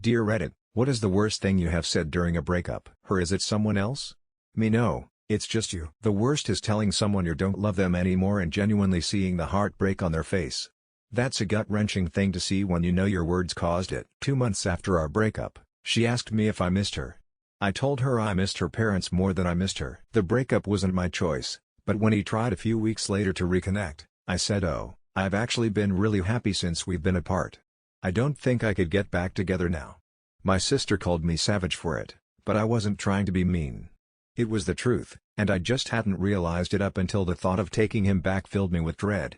Dear Reddit, what is the worst thing you have said during a breakup? Her, is it someone else? Me, no, it's just you. The worst is telling someone you don't love them anymore and genuinely seeing the heartbreak on their face. That's a gut-wrenching thing to see when you know your words caused it. 2 months after our breakup, she asked me if I missed her. I told her I missed her parents more than I missed her. The breakup wasn't my choice, but when he tried a few weeks later to reconnect, I said, "Oh, I've actually been really happy since we've been apart. I don't think I could get back together now." My sister called me savage for it, but I wasn't trying to be mean. It was the truth, and I just hadn't realized it up until the thought of taking him back filled me with dread.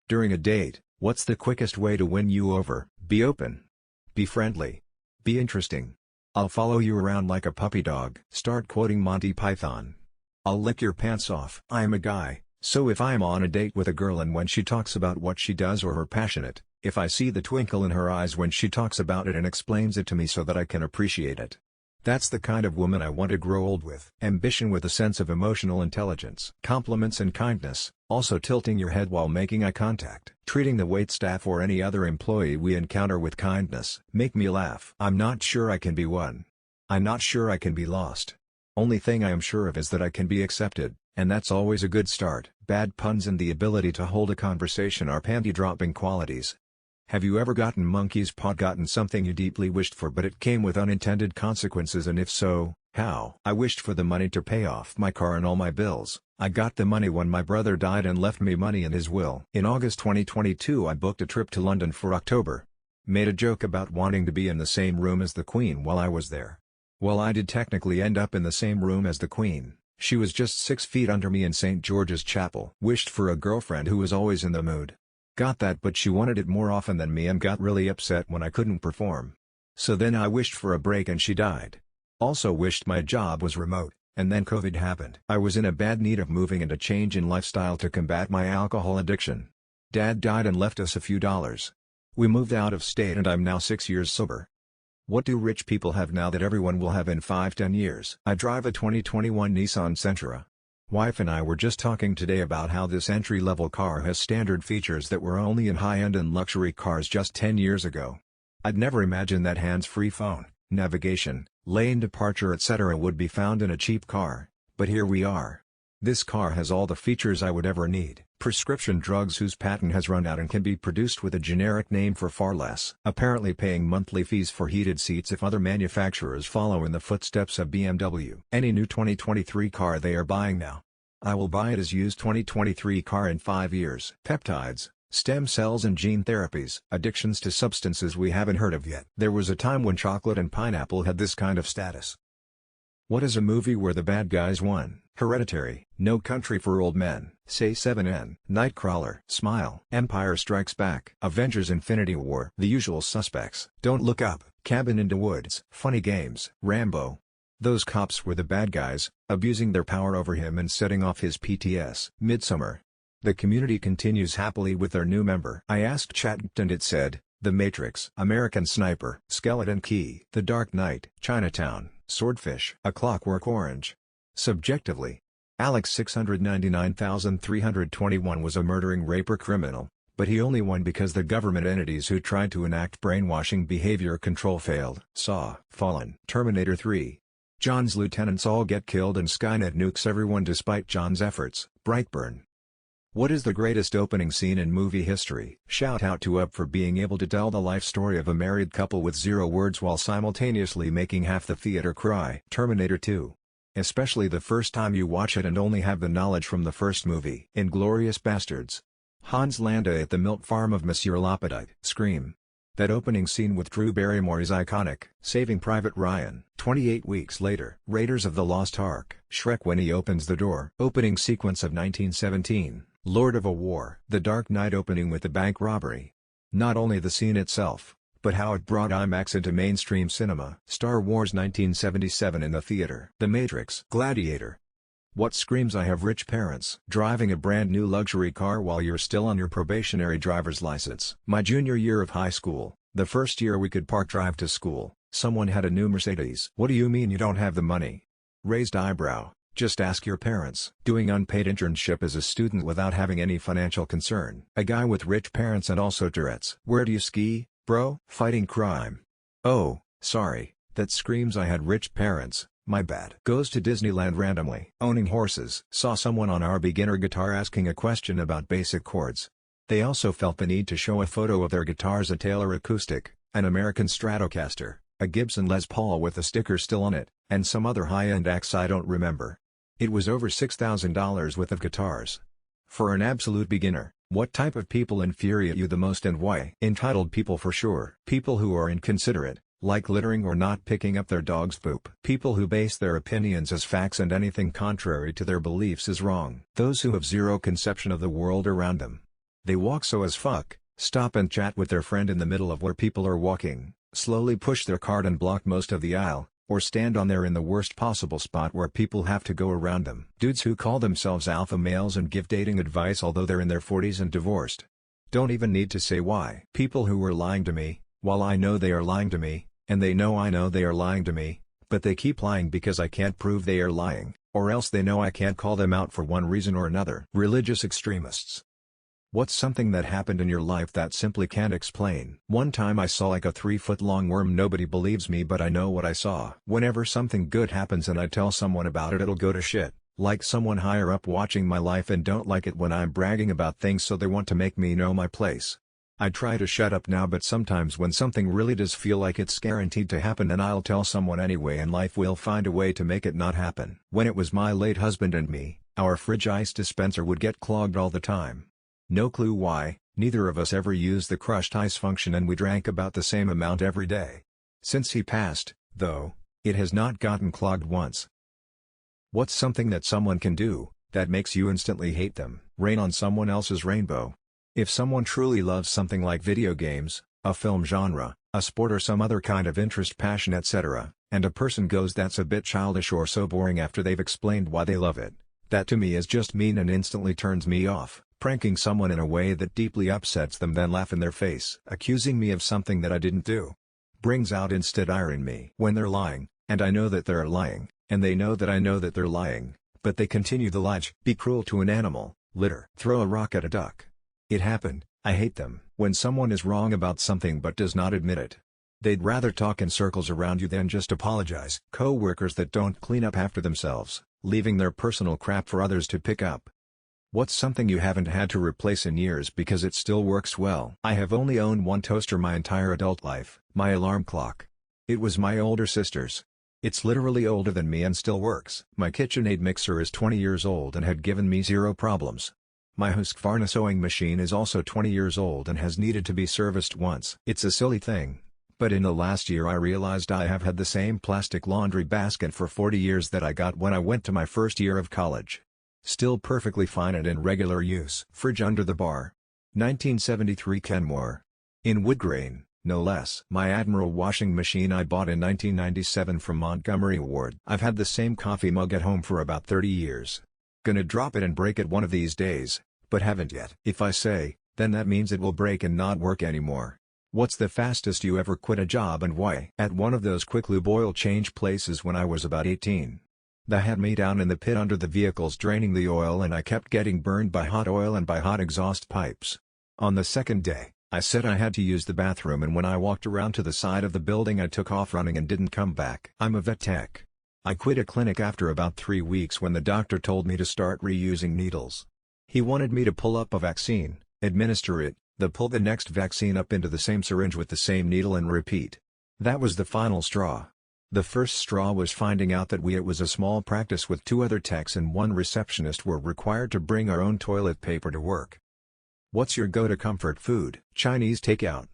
During a date, what's the quickest way to win you over? Be open. Be friendly. Be interesting. I'll follow you around like a puppy dog. Start quoting Monty Python. I'll lick your pants off. I'm a guy, so if I'm on a date with a girl and when she talks about what she does or her passionate, if I see the twinkle in her eyes when she talks about it and explains it to me so that I can appreciate it. That's the kind of woman I want to grow old with. Ambition with a sense of emotional intelligence. Compliments and kindness, also tilting your head while making eye contact. Treating the waitstaff or any other employee we encounter with kindness. Make me laugh. I'm not sure I can be one. I'm not sure I can be lost. Only thing I am sure of is that I can be accepted, and that's always a good start. Bad puns and the ability to hold a conversation are panty-dropping qualities. Have you ever gotten monkey's paw? Gotten something you deeply wished for but it came with unintended consequences, and if so, how? I wished for the money to pay off my car and all my bills. I got the money when my brother died and left me money in his will. In August 2022 I booked a trip to London for October. Made a joke about wanting to be in the same room as the Queen while I was there. Well, I did technically end up in the same room as the Queen. She was just 6 feet under me in St. George's Chapel. Wished for a girlfriend who was always in the mood. Got that, but she wanted it more often than me and got really upset when I couldn't perform. So then I wished for a break and she died. Also wished my job was remote, and then COVID happened. I was in a bad need of moving and a change in lifestyle to combat my alcohol addiction. Dad died and left us a few dollars. We moved out of state and I'm now 6 years sober. What do rich people have now that everyone will have in 5-10 years? I drive a 2021 Nissan Sentra. Wife and I were just talking today about how this entry-level car has standard features that were only in high-end and luxury cars just 10 years ago. I'd never imagined that hands-free phone, navigation, lane departure etc. would be found in a cheap car, but here we are. This car has all the features I would ever need. Prescription drugs whose patent has run out and can be produced with a generic name for far less. Apparently paying monthly fees for heated seats if other manufacturers follow in the footsteps of BMW. Any new 2023 car they are buying now. I will buy it as used 2023 car in 5 years. Peptides, stem cells and gene therapies. Addictions to substances we haven't heard of yet. There was a time when chocolate and pineapple had this kind of status. What is a movie where the bad guys won? Hereditary, No Country for Old Men, Say 7N, Nightcrawler, Smile, Empire Strikes Back, Avengers Infinity War, The Usual Suspects, Don't Look Up, Cabin in the Woods, Funny Games, Rambo. Those cops were the bad guys, abusing their power over him and setting off his PTS. Midsummer. The community continues happily with their new member. I asked Chat and it said, The Matrix, American Sniper, Skeleton Key, The Dark Knight, Chinatown, Swordfish, A Clockwork Orange. Subjectively, Alex 699,321 was a murdering raper criminal, but he only won because the government entities who tried to enact brainwashing behavior control failed. Saw, Fallen, Terminator 3. John's lieutenants all get killed and Skynet nukes everyone despite John's efforts. Brightburn. What is the greatest opening scene in movie history? Shout out to Up for being able to tell the life story of a married couple with 0 words while simultaneously making half the theater cry. Terminator 2. Especially the first time you watch it and only have the knowledge from the first movie. Inglourious Bastards. Hans Landa at the milk farm of Monsieur Lapidite. Scream. That opening scene with Drew Barrymore is iconic. Saving Private Ryan. 28 weeks later. Raiders of the Lost Ark. Shrek when he opens the door. Opening sequence of 1917. Lord of a War. The Dark Knight opening with the bank robbery. Not only the scene itself, but how it brought IMAX into mainstream cinema. Star Wars 1977 in the theater. The Matrix. Gladiator. What screams I have rich parents? Driving a brand new luxury car while you're still on your probationary driver's license. My junior year of high school, the first year we could park drive to school, someone had a new Mercedes. What do you mean you don't have the money? Raised eyebrow. Just ask your parents. Doing unpaid internship as a student without having any financial concern. A guy with rich parents and also Tourette's. Where do you ski, bro? Fighting crime. Oh, Sorry, that screams I had rich parents, my bad. Goes to Disneyland randomly. Owning horses. Saw someone on our beginner guitar asking a question about basic chords. They also felt the need to show a photo of their guitars: a Taylor Acoustic, an American Stratocaster, a Gibson Les Paul with the sticker still on it, and some other high-end acts I don't remember. It was over $6,000 worth of guitars. For an absolute beginner, what type of people infuriate you the most and why? Entitled people for sure. People who are inconsiderate, like littering or not picking up their dog's poop. People who base their opinions as facts and anything contrary to their beliefs is wrong. Those who have zero conception of the world around them. They walk so as fuck, stop and chat with their friend in the middle of where people are walking, slowly push their cart and block most of the aisle, or stand on there in the worst possible spot where people have to go around them. Dudes who call themselves alpha males and give dating advice although they're in their 40s and divorced. Don't even need to say why. People who are lying to me, while I know they are lying to me, and they know I know they are lying to me, but they keep lying because I can't prove they are lying, or else they know I can't call them out for one reason or another. Religious extremists. What's something that happened in your life that simply can't explain? One time I saw like a 3-foot-long worm. Nobody believes me, but I know what I saw. Whenever something good happens and I tell someone about it, it'll go to shit. Like someone higher up watching my life and don't like it when I'm bragging about things, so they want to make me know my place. I try to shut up now, but sometimes when something really does feel like it's guaranteed to happen, then I'll tell someone anyway and life will find a way to make it not happen. When it was my late husband and me, our fridge ice dispenser would get clogged all the time. No clue why. Neither of us ever used the crushed ice function and we drank about the same amount every day. Since he passed, though, it has not gotten clogged once. What's something that someone can do that makes you instantly hate them? Rain on someone else's rainbow. If someone truly loves something like video games, a film genre, a sport or some other kind of interest, passion, etc., and a person goes, "That's a bit childish or so boring," after they've explained why they love it, that to me is just mean and instantly turns me off. Pranking someone in a way that deeply upsets them, then laugh in their face. Accusing me of something that I didn't do brings out instant ire in me. When they're lying, and I know that they're lying, and they know that I know that they're lying, but they continue the lie. Be cruel to an animal, litter. Throw a rock at a duck. It happened. I hate them. When someone is wrong about something but does not admit it. They'd rather talk in circles around you than just apologize. Co-workers that don't clean up after themselves, leaving their personal crap for others to pick up. What's something you haven't had to replace in years because it still works well? I have only owned one toaster my entire adult life, my alarm clock. It was my older sister's. It's literally older than me and still works. My KitchenAid mixer is 20 years old and had given me zero problems. My Husqvarna sewing machine is also 20 years old and has needed to be serviced once. It's a silly thing, but in the last year I realized I have had the same plastic laundry basket for 40 years that I got when I went to my first year of college. Still perfectly fine and in regular use. Fridge under the bar. 1973 Kenmore. In wood grain, no less. My Admiral washing machine I bought in 1997 from Montgomery Ward. I've had the same coffee mug at home for about 30 years. Gonna drop it and break it one of these days, but haven't yet. If I say, then that means it will break and not work anymore. What's the fastest you ever quit a job and why? At one of those quick lube oil change places when I was about 18. They had me down in the pit under the vehicles draining the oil and I kept getting burned by hot oil and by hot exhaust pipes. On the second day, I said I had to use the bathroom, and when I walked around to the side of the building I took off running and didn't come back. I'm a vet tech. I quit a clinic after about 3 weeks when the doctor told me to start reusing needles. He wanted me to pull up a vaccine, administer it, then pull the next vaccine up into the same syringe with the same needle and repeat. That was the final straw. The first straw was finding out that it was a small practice with 2 other techs and 1 receptionist were required to bring our own toilet paper to work. What's your go-to comfort food? Chinese takeout.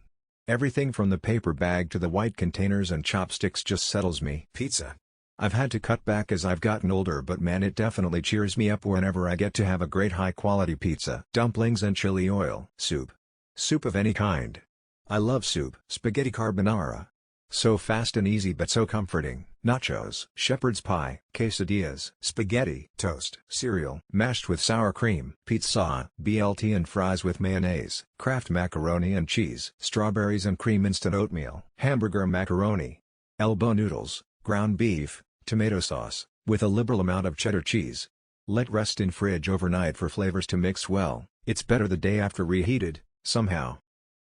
Everything from the paper bag to the white containers and chopsticks just settles me. Pizza. I've had to cut back as I've gotten older, but man, it definitely cheers me up whenever I get to have a great high-quality pizza. Dumplings and chili oil. Soup. Soup of any kind. I love soup. Spaghetti carbonara. So fast and easy but so comforting. Nachos. Shepherd's pie. Quesadillas. Spaghetti. Toast. Cereal. Mashed with sour cream. Pizza. BLT and fries with mayonnaise. Kraft macaroni and cheese. Strawberries and cream instant oatmeal. Hamburger macaroni. Elbow noodles. Ground beef. Tomato sauce, with a liberal amount of cheddar cheese. Let rest in fridge overnight for flavors to mix well. It's better the day after reheated, somehow.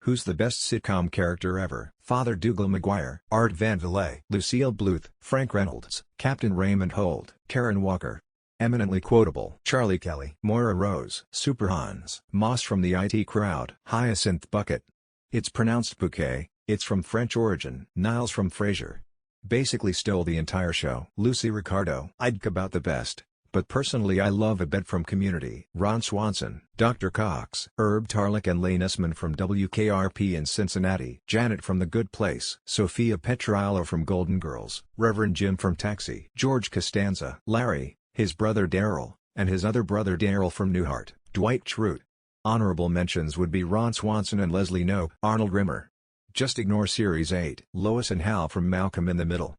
Who's the best sitcom character ever? Father Dougal Maguire, Art Van Villay, Lucille Bluth, Frank Reynolds, Captain Raymond Holt, Karen Walker. Eminently quotable: Charlie Kelly, Moira Rose, Super Hans, Moss from the IT Crowd, Hyacinth Bucket. It's pronounced bouquet, it's from French origin. Niles from Frasier. Basically stole the entire show. Lucy Ricardo. I'd about the best, but personally I love a bed from Community. Ron Swanson, Dr. Cox, Herb Tarlick and Lane Essman from WKRP in Cincinnati. Janet from The Good Place. Sophia Petriello from Golden Girls. Reverend Jim from Taxi. George Costanza. Larry, his brother Daryl, and his other brother Daryl from Newhart. Dwight Schrute. Honorable mentions would be Ron Swanson and Leslie Knope. Arnold Rimmer. Just ignore Series 8. Lois and Hal from Malcolm in the Middle.